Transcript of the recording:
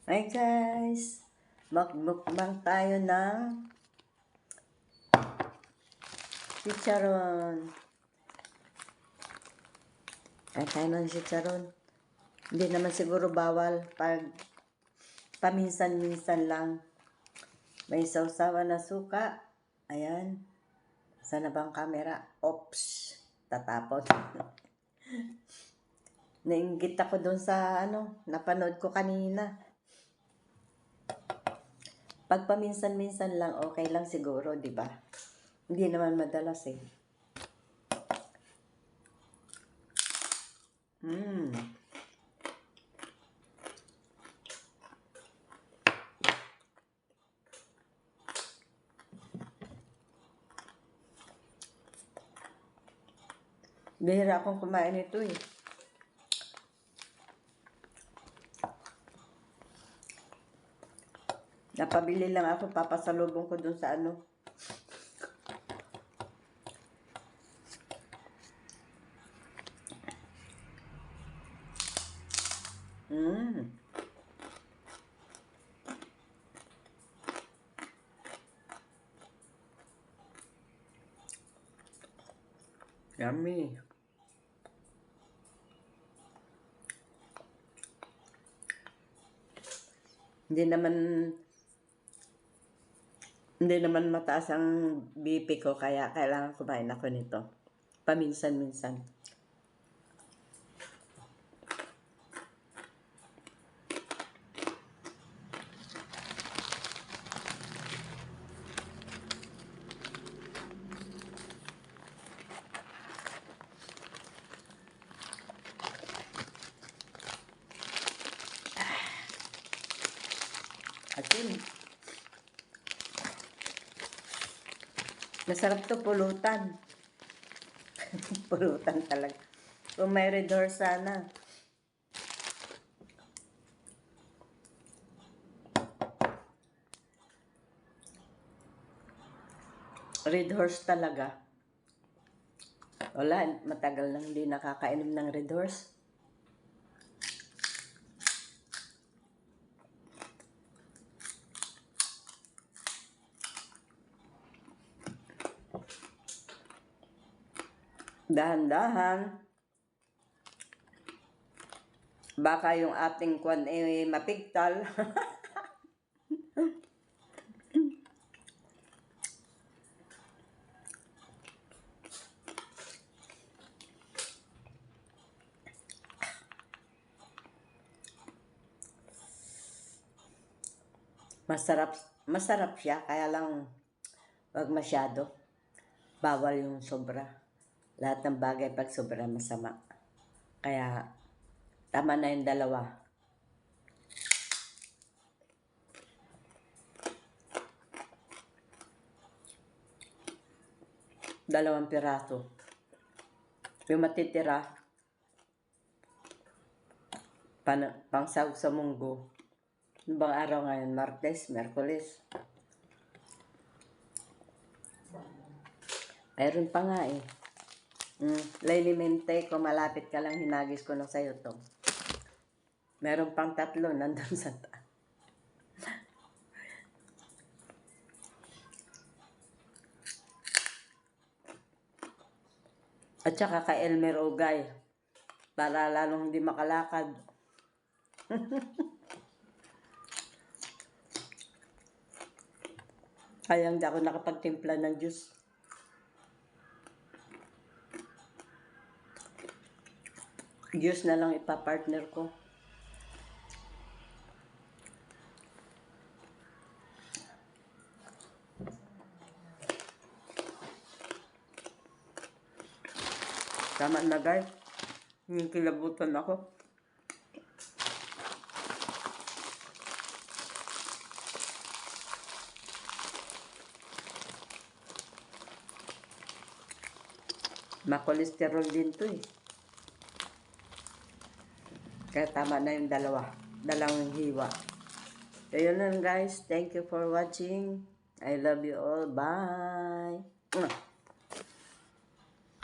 Hi guys! Magmukbang tayo ng chicharon. Kain tayo ng chicharon. Hindi naman siguro bawal pag paminsan-minsan lang. May sausawan na suka. Ayan. Sana bang camera? Oops! Tatapon. Nainggit ako dun sa napanood ko kanina. Pag paminsan-minsan lang, okay lang siguro, di ba? Hindi naman madalas eh. Bihira akong kumain nito eh. Napabili lang ako, papasalubong ko dun sa Yummy. Hindi naman mataas ang BP ko, kaya kailangan kumain ako nito. Paminsan-minsan. Asin. Masarap to, pulutan. Pulutan talaga. Kung may Red Horse sana. Red Horse talaga. Wala, matagal nang hindi nakakainom ng Red Horse. Dahan-dahan. Baka yung ating kwan mapigtal. Masarap siya, kaya lang wag masyado. Bawal yung sobra. Lahat ng bagay pag sobra masama. Kaya tama na yung dalawa. Dalawang piraso. Yung matitira, pangsahog sa munggo. Ano bang araw ngayon? Martes, Merkulis. Mayroon pa nga eh. Lalimente, kung malapit ka lang, hinagis ko na sa'yo to. Meron pang 3 nandun sa taas. At saka kay Elmer Ogay, para lalong hindi makalakad. Kaya hindi ako nakapagtimpla ng juice. Juice na lang ipapartner ko. Tama na guys. Yung kilabutan ako. Ma-cholesterol din to eh. Kaya tama na yung dalawang hiwa. So yun lang guys. Thank you for watching. I love you all. Bye.